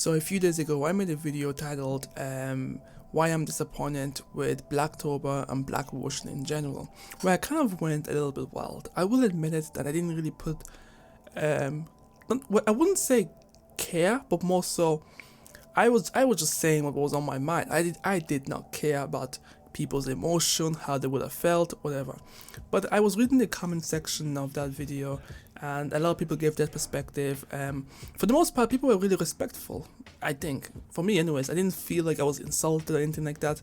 So a few days ago, I made a video titled "Why I'm Disappointed with Blacktober and Blackwashing in general," where I kind of went a little bit wild. I will admit it that I didn't really put, I wouldn't say care, but more so, I was just saying what was on my mind. I did not care about people's emotion, how they would have felt, whatever. But I was reading the comment section of that video, and a lot of people gave their perspective. For the most part, people were really respectful. I think, for me, anyways, I didn't feel like I was insulted or anything like that.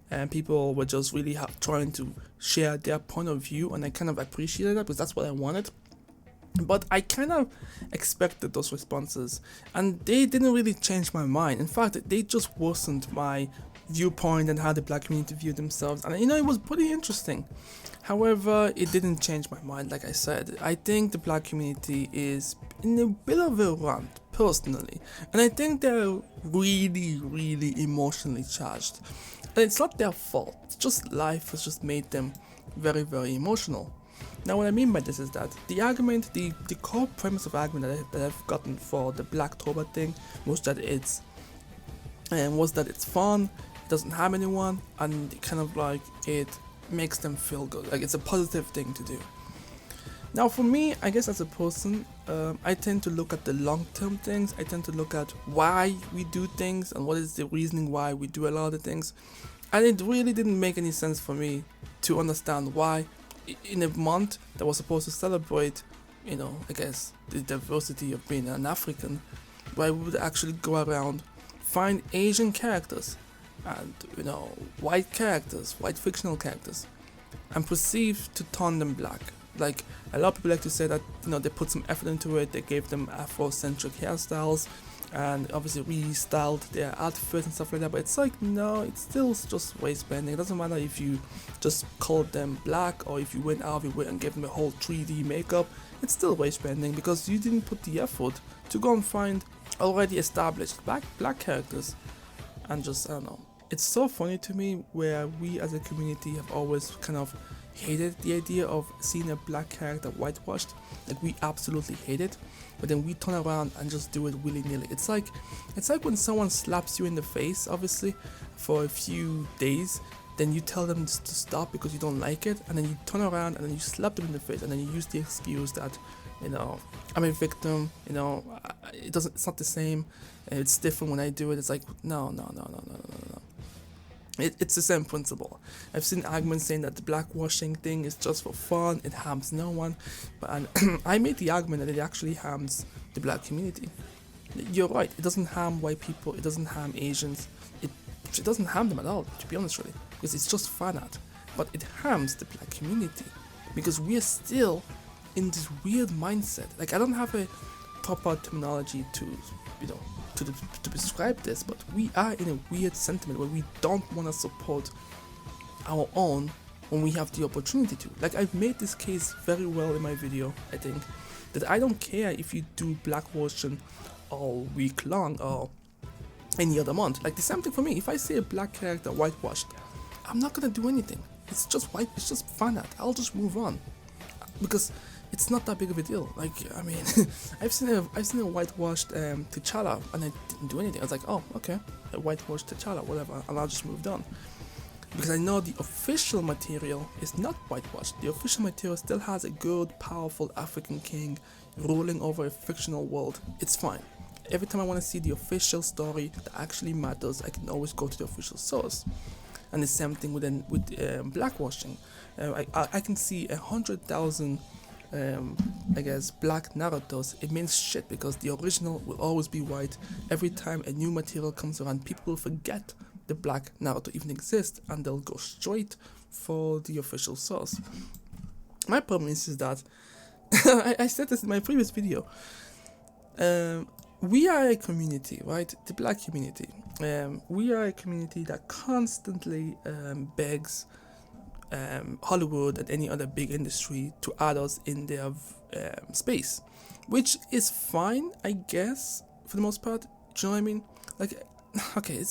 And people were just really trying to share their point of view, and I kind of appreciated that because that's what I wanted. But I kind of expected those responses, and they didn't really change my mind. In fact, they just worsened my viewpoint and how the black community viewed themselves, and it was pretty interesting. However, it didn't change my mind. Like I said, I think the black community is in a bit of a rant, personally, and I think they're really emotionally charged, and it's not their fault. It's just life has just made them very emotional. Now, what I mean by this is that the argument, the core premise of argument that I've gotten for the Blacktober thing was that it's fun, it doesn't harm anyone, and it makes them feel good. Like, it's a positive thing to do. Now, for me, I guess as a person, I tend to look at the long-term things. I tend to look at why we do things and what is the reasoning why we do a lot of the things. And it really didn't make any sense for me to understand why, in a month that was supposed to celebrate, I guess, the diversity of being an African, where we would actually go around, find Asian characters and, white characters, white fictional characters, and proceed to turn them black. Like, a lot of people like to say that, they put some effort into it, they gave them Afrocentric hairstyles, and obviously restyled their outfits and stuff like that, but it's like, no, it's still just waste spending. It doesn't matter if you just colored them black or if you went out of your way and gave them a whole 3D makeup. It's still waste spending because you didn't put the effort to go and find already established black characters. And just, I don't know, it's so funny to me where we as a community have always kind of hated the idea of seeing a black character whitewashed. Like, we absolutely hate it, but then we turn around and just do it willy-nilly. It's like when someone slaps you in the face, obviously, for a few days, then you tell them to stop because you don't like it, and then you turn around and then you slap them in the face, and then you use the excuse that, I'm a victim, it's not the same, it's different when I do it. It's like, no. It's the same principle. I've seen arguments saying that the blackwashing thing is just for fun, it harms no one, but I made the argument that it actually harms the black community. You're right, it doesn't harm white people, it doesn't harm Asians, it doesn't harm them at all, to be honest, really, because it's just fan art. But it harms the black community because we're still in this weird mindset. Like, I don't have a proper terminology to describe this, but we are in a weird sentiment where we don't want to support our own when we have the opportunity to. Like, I've made this case very well in my video, I think, that I don't care if you do blackwashing all week long or any other month. Like, the same thing for me. If I see a black character whitewashed, I'm not gonna do anything. It's just white, it's just fan art. I'll just move on because it's not that big of a deal. Like, I mean, I've seen a whitewashed T'Challa, and I didn't do anything. I was like, oh, okay, a whitewashed T'Challa, whatever, and I'll just moved on. Because I know the official material is not whitewashed. The official material still has a good, powerful African king ruling over a fictional world. It's fine. Every time I want to see the official story that actually matters, I can always go to the official source. And the same thing with blackwashing. I can see 100,000 I guess black Narutos. It means shit because the original will always be white. Every time a new material comes around, people will forget the black Naruto even exists and they'll go straight for the official source. My problem is that I said this in my previous video. We are a community, right? The black community. We are a community that constantly begs Hollywood and any other big industry to add us in their space, which is fine, I guess, for the most part. Do you know what I mean? Like, okay,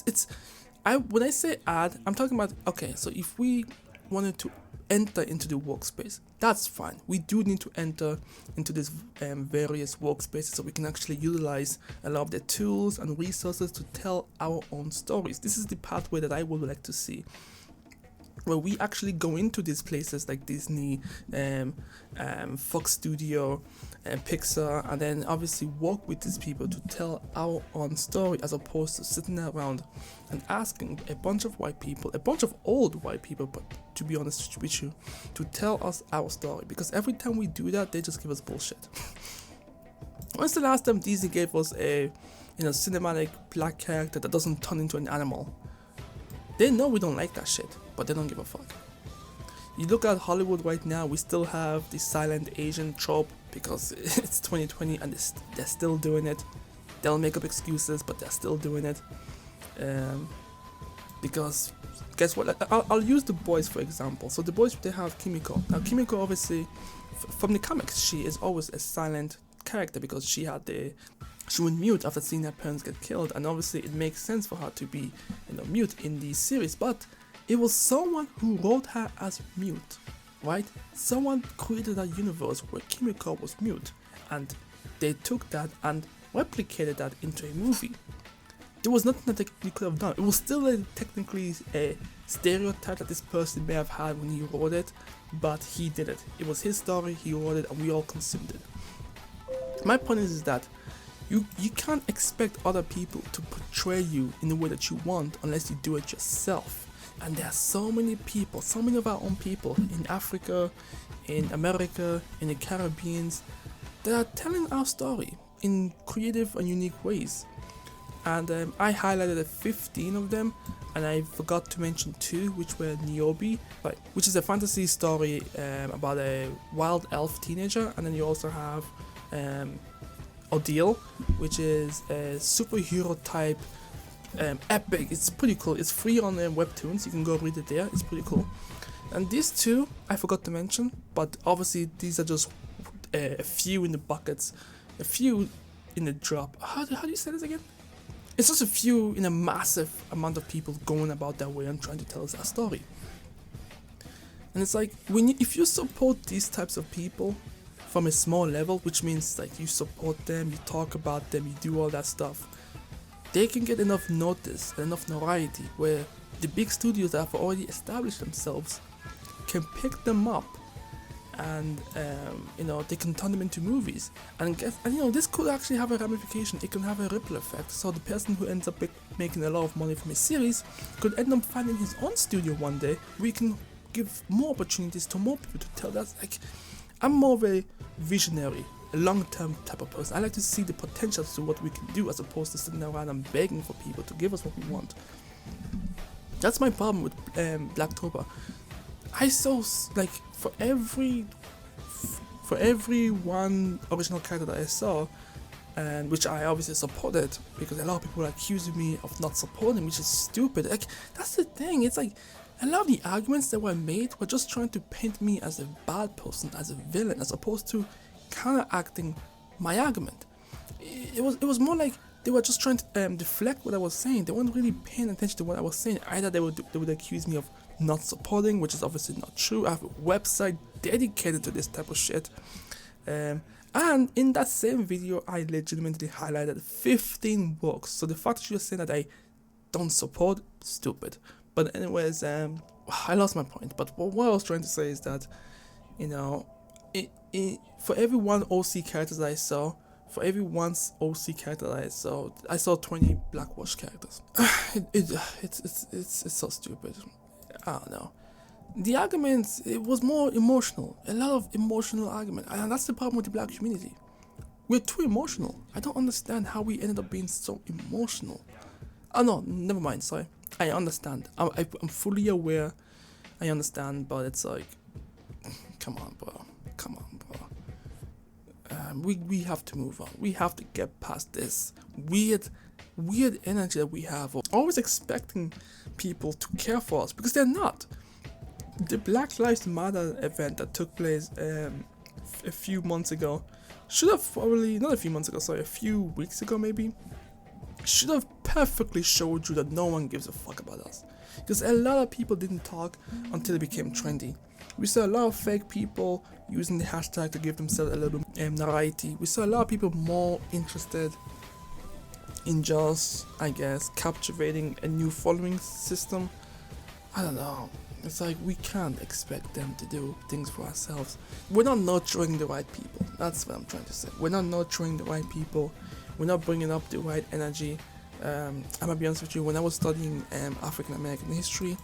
when I say add, I'm talking about, okay, so if we wanted to enter into the workspace. That's fine. We do need to enter into these various workspaces so we can actually utilize a lot of the tools and resources to tell our own stories. This is the pathway that I would like to see, where we actually go into these places like Disney, Fox Studio, Pixar, and then obviously work with these people to tell our own story, as opposed to sitting around and asking a bunch of white people, a bunch of old white people, but to be honest with you, to tell us our story. Because every time we do that, they just give us bullshit. When's the last time Disney gave us a cinematic black character that doesn't turn into an animal? They know we don't like that shit, but they don't give a fuck. You look at Hollywood right now, we still have the silent Asian trope because it's 2020 and they're still doing it. They'll make up excuses, but they're still doing it. Because guess what? I'll use The Boys for example. So The Boys, they have Kimiko. Now Kimiko, obviously, from the comics, she is always a silent character because she went mute after seeing her parents get killed, and obviously it makes sense for her to be mute in the series, but it was someone who wrote her as mute, right? Someone created a universe where Kimiko was mute, and they took that and replicated that into a movie. There was nothing that they could have done. It was still technically a stereotype that this person may have had when he wrote it, but he did it. It was his story, he wrote it, and we all consumed it. My point is that you can't expect other people to portray you in the way that you want unless you do it yourself. And there are so many people, so many of our own people in Africa, in America, in the Caribbean, that are telling our story in creative and unique ways. And I highlighted 15 of them, and I forgot to mention 2, which were Niobe, right, which is a fantasy story about a wild elf teenager, and then you also have Odile, which is a superhero type epic. It's pretty cool. It's free on Webtoons. You can go read it there. It's pretty cool. And these 2 I forgot to mention, but obviously these are just a few in the buckets, a few in the drop. How do you say this again? It's just a few in a massive amount of people going about their way and trying to tell us our story. And it's like if you support these types of people from a small level, which means like you support them, you talk about them, you do all that stuff, they can get enough notice and enough notoriety where the big studios that have already established themselves can pick them up, and they can turn them into movies. And this could actually have a ramification. It can have a ripple effect. So the person who ends up making a lot of money from a series could end up finding his own studio one day. We can give more opportunities to more people to tell that. Like, I'm more of a visionary, a long-term type of person. I like to see the potential to what we can do, as opposed to sitting around and begging for people to give us what we want. That's my problem with Blacktober. I saw like for every one original character that I saw, and which I obviously supported, because a lot of people were accusing me of not supporting, which is stupid. Like, that's the thing. It's like a lot of the arguments that were made were just trying to paint me as a bad person, as a villain, as opposed to counteracting my argument. It was more like they were just trying to deflect what I was saying. They weren't really paying attention to what I was saying. Either they would accuse me of not supporting, which is obviously not true. I have a website dedicated to this type of shit. And in that same video, I legitimately highlighted 15 books. So the fact that you're saying that I don't support, stupid. But anyways, I lost my point. But what I was trying to say is that, for every one OC character that I saw, I saw 20 Blackwash characters. It's so stupid. I don't know. The arguments, it was more emotional. A lot of emotional argument. And that's the problem with the black community. We're too emotional. I don't understand how we ended up being so emotional. Oh no, never mind, sorry. I understand. I'm fully aware. I understand, but it's like, come on, bro. We have to move on. We have to get past this weird energy that we have of always expecting people to care for us, because they're not. The Black Lives Matter event that took place a few weeks ago maybe, should have perfectly showed you that no one gives a fuck about us. Because a lot of people didn't talk until it became trendy. We saw a lot of fake people using the hashtag to give themselves a little bit notoriety. We saw a lot of people more interested in just, I guess, captivating a new following system. I don't know. It's like we can't expect them to do things for ourselves. We're not nurturing the right people. That's what I'm trying to say. We're not nurturing the right people. We're not bringing up the right energy. I'm gonna be honest with you. When I was studying African American history,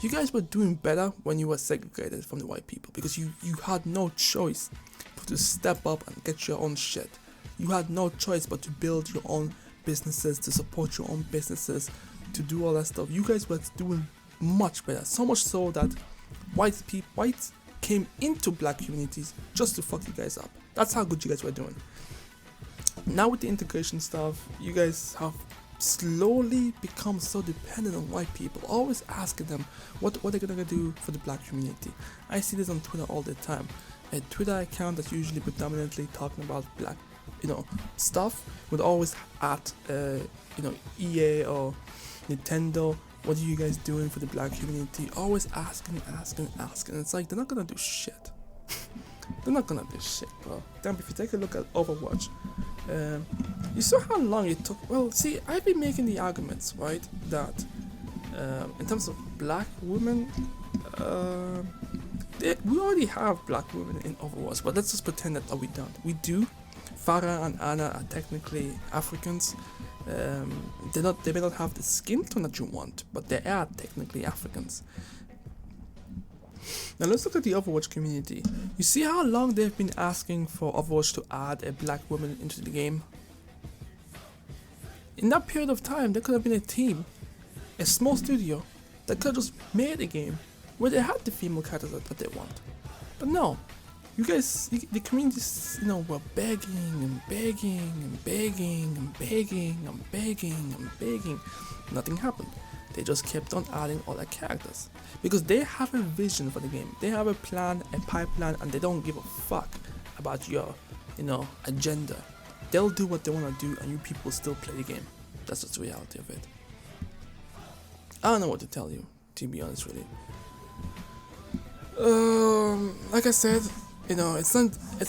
you guys were doing better when you were segregated from the white people, because you had no choice but to step up and get your own shit. You had no choice but to build your own businesses, to support your own businesses, to do all that stuff. You guys were doing much better, so much so that whites came into black communities just to fuck you guys up. That's how good you guys were doing. Now with the integration stuff, you guys have slowly become so dependent on white people, always asking them what they're gonna do for the black community. I see this on Twitter all the time. A Twitter account that's usually predominantly talking about black, stuff, would always at EA or Nintendo, what are you guys doing for the black community? Always asking. It's like, they're not gonna do shit. They're not gonna do shit, bro. Damn, if you take a look at Overwatch, you saw how long it took. Well, see, I've been making the arguments, right, that in terms of black women, we already have black women in Overwatch, but let's just pretend that we don't. We do. Farah and Anna are technically Africans. They may not have the skin tone that you want, but they are technically Africans. Now let's look at the Overwatch community. You see how long they've been asking for Overwatch to add a black woman into the game? In that period of time, there could have been a team, a small studio, that could have just made a game where they had the female characters that they want. But no, you guys, the communities, were begging. Nothing happened. They just kept on adding other characters because they have a vision for the game. They have a plan, a pipeline, and they don't give a fuck about your, agenda. They'll do what they want to do, and you people still play the game. That's just the reality of it. I don't know what to tell you, to be honest, really. Like I said, it's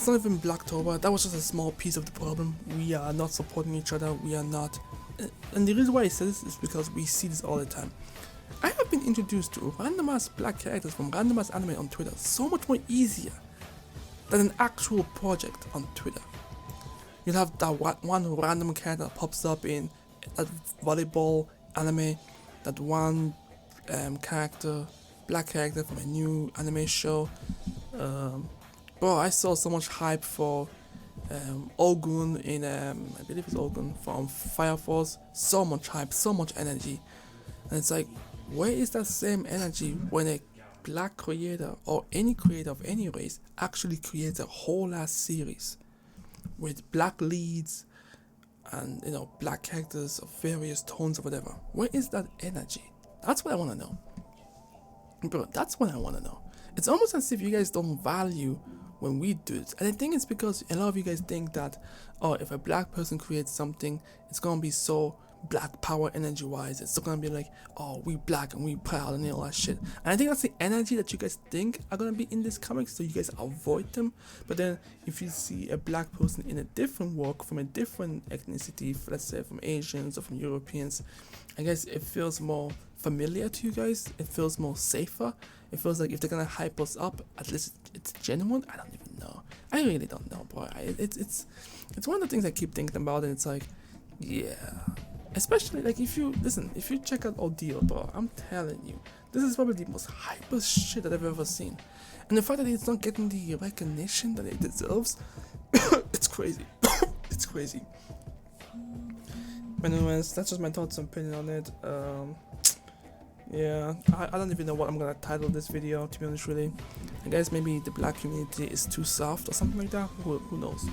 not even Blacktober. That was just a small piece of the problem. We are not supporting each other. We are not. And the reason why I say this is because we see this all the time. I have been introduced to random ass black characters from random ass anime on Twitter so much more easier than an actual project on Twitter. You'll have that one random character that pops up in that volleyball anime, that one black character from a new anime show. Bro, I saw so much hype for Ogun in I believe it's Ogun from Fire Force. So much hype, so much energy, and it's like, where is that same energy when a black creator or any creator of any race actually creates a whole ass series with black leads and black characters of various tones or whatever? Where is that energy? That's what I want to know, bro. That's what I want to know. It's almost as if you guys don't value when we do it. And I think it's because a lot of you guys think that, if a black person creates something, it's gonna be so black power energy wise. It's still gonna be like, we black and we proud and all that shit. And I think that's the energy that you guys think are gonna be in this comic, so you guys avoid them. But then if you see a black person in a different work from a different ethnicity, let's say from Asians or from Europeans, I guess it feels more familiar to you guys. It feels more safer. It feels like if they're gonna hype us up, at least it's genuine. I don't even know. I really don't know, bro. It's one of the things I keep thinking about, and it's like, yeah. Especially like if you check out Ordeal, bro, I'm telling you, this is probably the most hyper shit that I've ever seen. And the fact that it's not getting the recognition that it deserves, it's crazy. It's crazy. But anyways, that's just my thoughts and opinion on it. Yeah, I don't even know what I'm gonna title this video, to be honest, really. I guess maybe the black community is too soft or something like that. Who knows?